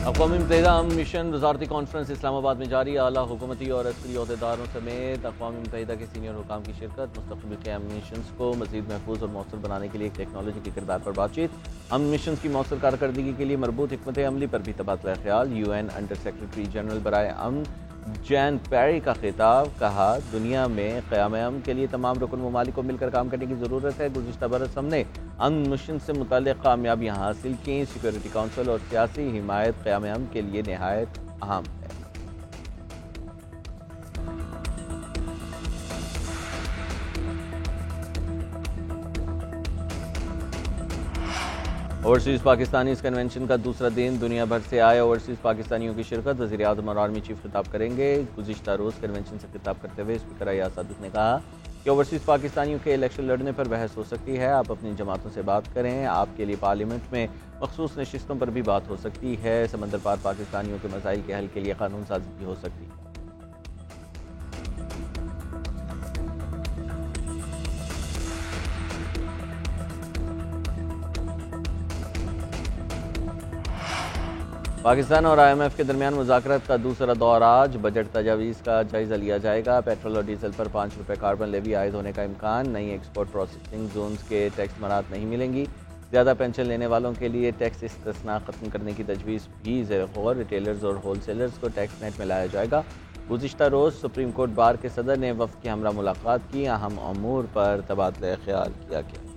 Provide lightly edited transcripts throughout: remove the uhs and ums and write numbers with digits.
अक़वाम मुत्तहिदा अमन mission वज़ारती conference Islamabad में जारी। आला हुकूमती और अस्करी अहदेदारों समेत अक़वाम मुत्तहिदा के सीनियर हुकाम की शिरकत। मुस्तक़बिल के अमन मिशन को मज़ीद महफूज और मौसर बनाने के लिए टेक्नोलॉजी के किरदार पर बातचीत। अमन मिशन की मौसर कारकर्दगी के लिए मरबूत हिकमत अमली पर भी तबादला ख्याल। UN अंडर सेक्रेटरी जनरल बराए अमन जैन पेरी का खिताब। कहा, दुनिया में क़याम अमन के लिए तमाम रुकन ममालिक को मिलकर काम करने की ज़रूरत है। गुज़िश्ता बरस हमने अमन मिशन से मुताल्लिक़ कामयाबियाँ हासिल की। सिक्योरिटी काउंसिल और सियासी हिमायत क़याम अमन के लिए नहायत अहम है। ओवरसीज़ पाकिस्तानीज़ कन्वेंशन का दूसरा दिन। दुनिया भर से आए ओवरसीज़ पाकिस्तानियों की शिरकत। वज़ीर आज़म और आर्मी चीफ खिताब करेंगे। गुज़िश्ता रोज़ कन्वेंशन से खिताब करते हुए स्पीकर अयाज सादिक ने कहा कि ओवरसीज़ पाकिस्तानियों के इलेक्शन लड़ने पर बहस हो सकती है। आप अपनी जमातों से बात करें। आपके लिए पार्लियामेंट में मखसूस नशिस्तों पर भी बात हो सकती है। समंदर पार पाकिस्तानियों के मसाइल के हल के लिए कानून साजी भी हो सकती है। पाकिस्तान और IMF के दरमियान मुज़ाकरात का दूसरा दौर आज। बजट तजावीज़ का जायज़ा लिया जाएगा। पेट्रोल और डीजल पर ₹5 कार्बन लेवी आयद होने का इम्कान। नई एक्सपोर्ट प्रोसेसिंग जोन्स के टैक्स मराहत नहीं मिलेंगी। ज़्यादा पेंशन लेने वालों के लिए टैक्स इस्तिस्ना ख़त्म करने की तजवीज़ भी ज़ेर गौर। रिटेलर्स और होलसेलर्स को टैक्स नेट में लाया जाएगा। गुज़िश्ता रोज़ सुप्रीम कोर्ट बार के सदर ने वफ़द की हमरा मुलाकात की। अहम अमूर पर तबादला ख्याल किया गया।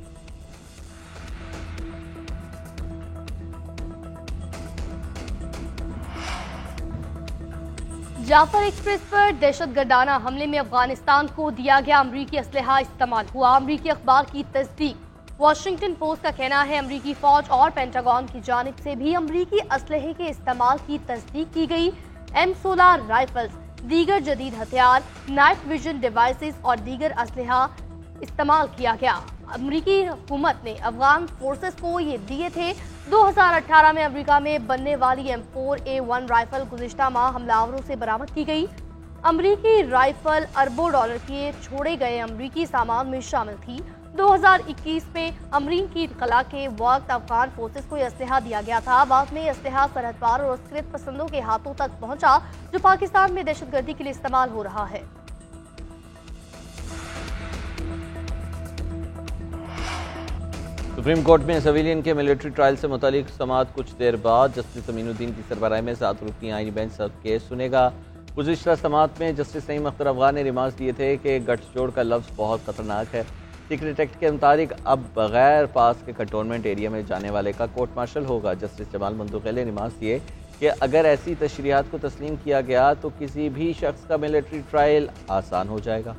जाफर एक्सप्रेस पर दहशतगर्दाना हमले में अफगानिस्तान को दिया गया अमरीकी असलहा इस्तेमाल हुआ। अमरीकी अखबार की तस्दीक। वाशिंगटन पोस्ट का कहना है अमरीकी फौज और पेंटागन की जानिब से भी अमरीकी असलहे के इस्तेमाल की तस्दीक की गई। M16 राइफल्स, दीगर जदीद हथियार, नाइट विजन डिवाइसेस और दीगर असलहा इस्तेमाल किया गया। अमरीकी हुकूमत ने अफगान फोर्सेस को ये दिए थे। 2018 में अमेरिका में बनने वाली M4A1 राइफल गुज़िश्ता माह हमलावरों से बरामद की गई। अमरीकी राइफल अरबों डॉलर के छोड़े गए अमरीकी सामान में शामिल थी। 2021 में अमरीन की इत्तला के वक्त अफगान फोर्सेस को यह असलहा दिया गया था। बाद में यह असलहा सरहद पार और अस्कृत पसंदों के हाथों तक पहुंचा, जो पाकिस्तान में दहशतगर्दी के लिए इस्तेमाल हो रहा है। सुप्रीम कोर्ट में सिविलियन के मिलिट्री ट्रायल से मुतालिक समाअत कुछ देर बाद। जस्टिस अमीनुद्दीन की सरबराही में 7 रुकनी आईनी बेंच सब केस सुनेगा। गुज़िश्ता समाअत में जस्टिस नईम अख्तर अफगान ने रिमार्क्स दिए थे कि गठजोड़ का लफ्ज़ बहुत खतरनाक है। सीक्रेट एक्ट के मुताबिक अब बगैर पास के कंटोनमेंट एरिया में जाने वाले का कोर्ट मार्शल होगा। जस्टिस जमाल मंदुक़ैल ने रिमार्क्स दिए कि अगर ऐसी तशरीहात को तस्लीम किया गया तो किसी भी शख्स का मिलिट्री ट्रायल आसान हो जाएगा।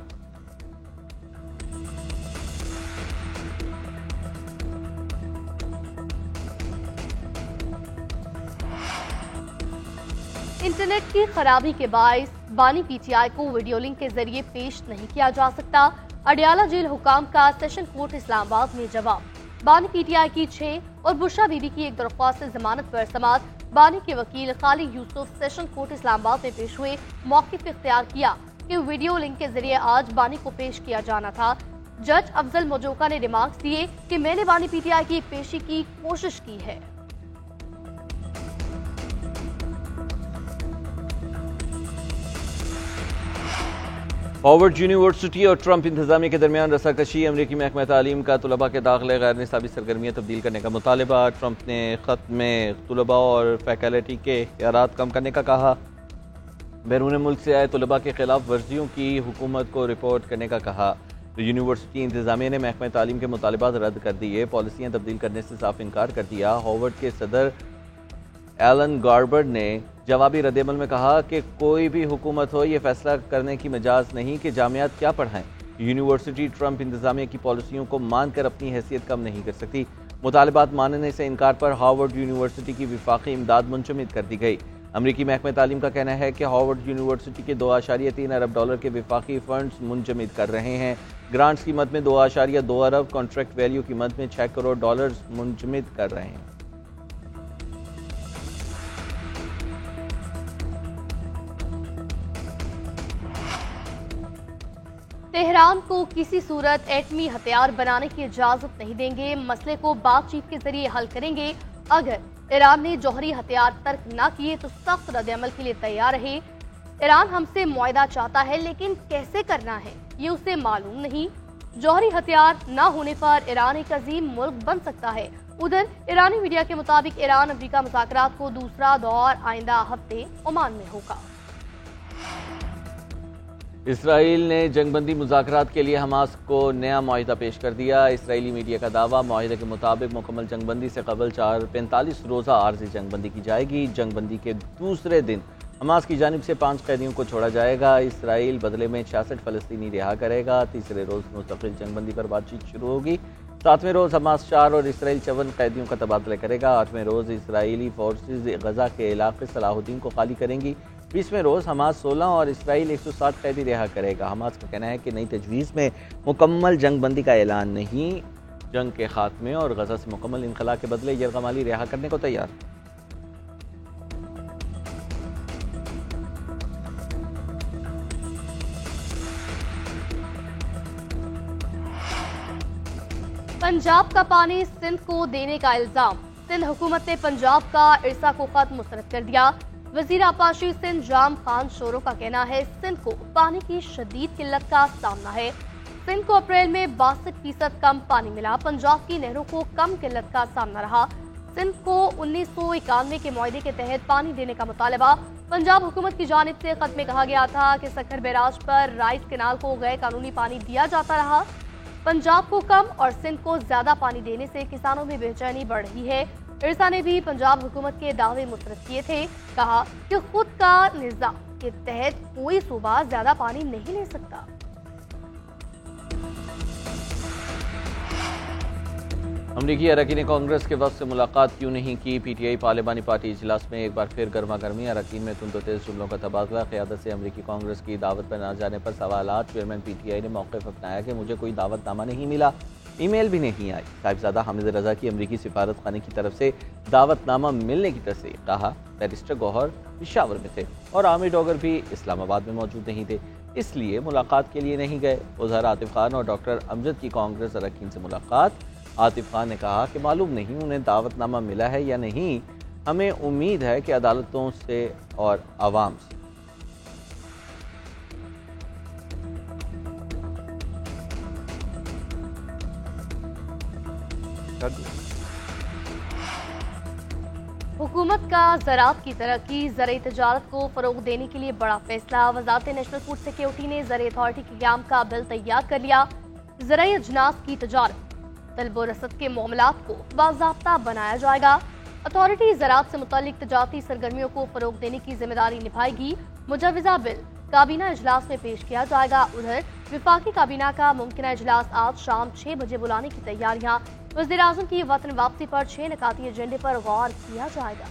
इंटरनेट की खराबी के बायस बानी PTI को वीडियो लिंक के जरिए पेश नहीं किया जा सकता। अडियाला जेल हुकाम का सेशन कोर्ट इस्लामाबाद में जवाब। बानी PTI की 6 और बुशरा बीबी की एक दरख्वास्त से जमानत पर समाअत। बानी के वकील खालिद यूसुफ सेशन कोर्ट इस्लामाबाद में पेश हुए। मौक़िफ़ इख्तियार किया कि वीडियो लिंक के जरिए आज बानी को पेश किया जाना था। जज अफजल मोजोका ने रिमार्क्स दिए कि मैंने बानी PTI की पेशी की कोशिश की है। हार्वर्ड यूनिवर्सिटी और ट्रंप इंतजामिया के दरमियान रसाकशी। अमरीकी महकमा तालीम का तलबा के दाखिले गैर निसाबी सरगर्मियाँ तब्दील करने का मुतालबा। ट्रंप ने ख़त में तलबा और फैकल्टी के इख्तियारात कम करने का कहा। बैरून मुल्क से आए तलबा के खिलाफ वर्जियों की हुकूमत को रिपोर्ट करने का कहा। यूनिवर्सिटी इंतजामिया ने महकमा तालीम के मुतालबात रद्द कर दिए। पॉलिसियाँ तब्दील करने से साफ इनकार कर दिया। हार्वर्ड के सदर एलन गार्बर ने जवाबी रद्दअमल में कहा कि कोई भी हुकूमत हो यह फैसला करने की मजाज नहीं कि जामियात क्या पढ़ाएं। यूनिवर्सिटी ट्रंप इंतजामिया की पॉलिसियों को मानकर अपनी हैसियत कम नहीं कर सकती। मुतालबात मानने से इनकार पर हार्वर्ड यूनिवर्सिटी की विफाकी इमदाद मुंजमद कर दी गई। अमरीकी महकमा तालीम का कहना है कि हार्वर्ड यूनिवर्सिटी के $2.3 अरब के विफाकी फंड्स मुंजमद कर रहे हैं। ग्रांट्स की मद में $2.2 अरब, कॉन्ट्रैक्ट वैल्यू की मद में $6 करोड़ मुंजमद कर रहे हैं। तेहरान को किसी सूरत एटमी हथियार बनाने की इजाजत नहीं देंगे। मसले को बातचीत के जरिए हल करेंगे। अगर ईरान ने जौहरी हथियार तर्क न किए तो सख्त रद्दअमल के लिए तैयार रहे। ईरान हमसे मुआहदा चाहता है, लेकिन कैसे करना है ये उसे मालूम नहीं। जौहरी हथियार न होने पर ईरान एक अजीम मुल्क बन सकता है। उधर ईरानी मीडिया के मुताबिक ईरान अमेरिका मुज़ाकरात को दूसरा दौर आइंदा हफ्ते ओमान में होगा। इसराइल ने जंगबंदी मुज़ाकरात के लिए हमास को नया मुआहिदा पेश कर दिया। इसराइली मीडिया का दावा, मुआहिदे के मुताबिक मुकम्मल जंगबंदी से कबल 45 रोज़ा आर्जी जंगबंदी की जाएगी। जंगबंदी के दूसरे दिन हमास की जानिब से 5 कैदियों को छोड़ा जाएगा। इसराइल बदले में 66 फ़लस्तीनी रिहा करेगा। तीसरे रोज़ मुस्तकिल जंगबंदी पर बातचीत शुरू होगी। 7वें रोज़ हमास 4 और इसराइल 54 कैदियों का तबादला करेगा। 8वें रोज़ इसराइली फोर्सेज गजा के इलाके सलाहुद्दीन को खाली करेंगी। 20वें रोज़ हमास 16 और इसराइल 160 कैदी रिहा करेगा। हमास का कहना है कि नई तजवीज़ में मुकम्मल जंगबंदी का ऐलान नहीं, जंग के खात्मे और गजा से मुकम्मल इनखला के बदले यरगमाली रिहा करने को तैयार। पंजाब का पानी सिंध को देने का इल्जाम। सिंध हुकूमत ने पंजाब का इरसा को खत मुस्तरद कर दिया। वजीर आपाशी सिंध जाम खान शोरो का कहना है सिंध को पानी की शदीद किल्लत का सामना है। सिंध को अप्रैल में 62% कम पानी मिला। पंजाब की नहरों को कम किल्लत का सामना रहा। सिंध को 1991 के मुआहदे के तहत पानी देने का मुतालबा। पंजाब हुकूमत की जानिब से खत में कहा गया था कि सक्खर बैराज पर राइस कैनाल को गैर कानूनी पानी दिया जाता रहा। पंजाब को कम और सिंध को ज्यादा पानी देने से किसानों में बेचैनी बढ़ रही है। इरसा ने भी पंजाब हुकूमत के दावे मुस्तरद किए थे। कहा कि खुद का निज़ाम के तहत कोई सूबा ज्यादा पानी नहीं ले सकता। अमरीकी अरकान कांग्रेस के वक्त से मुलाकात क्यों नहीं की? पीटीआई पार्लिमानी पार्टी इजलास में एक बार फिर गर्मा गर्मी। अरकान में तुंद तेज जुमलों का तबादला। क़यादत से अमरीकी कांग्रेस की दावत पर न जाने पर सवालात। चेयरमैन पीटीआई ने मौक़िफ़ अपनाया कि मुझे कोई दावतनामा नहीं मिला, ईमेल भी नहीं आई। साहिबजादा हामिद रजा की अमरीकी सिफारत खाने की तरफ से दावतनामा मिलने की तस्दीक। कहा बैरिस्टर गौहर पिशावर में थे और आमिर डोगर भी इस्लामाबाद में मौजूद नहीं थे, इसलिए मुलाकात के लिए नहीं गए। उज़र आतिफ खान और डॉक्टर अमजद की कांग्रेस अरकान से मुलाकात। आतिफ खान ने कहा कि मालूम नहीं उन्हें दावतनामा मिला है या नहीं, हमें उम्मीद है कि अदालतों से और आवाम से। हुकूमत का ज़राअत की तरक्की, ज़रई तजारत को फ़रोग़ देने के लिए बड़ा फैसला। वज़ारत नेशनल फूड सिक्योरिटी ने ज़रई अथॉरिटी के क़याम का बिल तैयार कर लिया। ज़रई अजनास की तजारत, तलब व रसद के मामलात को बाज़ाब्ता बनाया जाएगा। अथॉरिटी ज़राअत से मुतल्लिक तजारती सरगर्मियों को फ़रोग़ देने की जिम्मेदारी निभाएगी। मुजव्वज़ा बिल काबीना इजलास में पेश किया जाएगा। उधर विफाकी काबीना का मुमकिन इजलास आज शाम 6 बजे बुलाने की तैयारियां। वज़ीर आज़म की वतन वापसी पर 6 निकाती एजेंडे पर गौर किया जाएगा।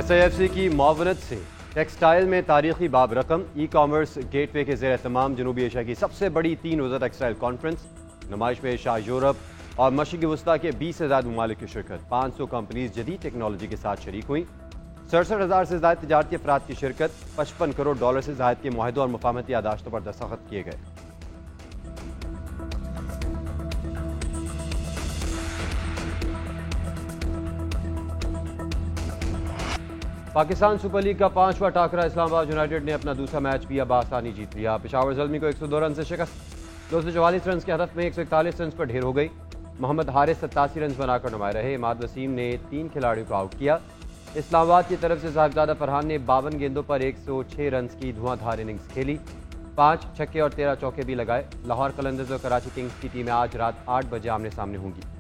SIFC की मुआवनत से टेक्सटाइल में तारीखी बाब रकम। ई कॉमर्स गेटवे के ज़ेर तमाम जनूबी एशिया की सबसे बड़ी 3 रोज़ा टेक्सटाइल कॉन्फ्रेंस। नुमाइश में शाह यूरोप और मशरिक़ी वस्ता के 20 से ज़्यादा ममालिक की शिरकत। 500 कंपनीज जदीद टेक्नोलॉजी के साथ शरीक हुई। 67,000 से ज़्यादा तजारती अफराद की शिरकत। $55 करोड़ से ज़ायद के मुआहदों और मुफाहमती यादाश्तों पर दस्तखत किए गए। पाकिस्तान सुपर लीग का 5वां टाकरा। इस्लामाबाद यूनाइटेड ने अपना दूसरा मैच भी बआसानी जीत लिया। पेशावर ज़ल्मी को 102 रन से शिकस्त। 244 रन के हदफ में 141 रन पर ढेर हो गई। मोहम्मद हारिस 87 रन बनाकर नुमाए रहे। इमाद वसीम ने 3 खिलाड़ियों को आउट किया। इस्लामाबाद की तरफ से साहिबजादा फरहान ने 52 गेंदों पर 106 रन की धुआंधार इनिंग्स खेली। 5 छक्के और 13 चौके भी लगाए। लाहौर कलंदर्स और कराची किंग्स की टीमें आज रात 8 बजे आमने सामने होंगी।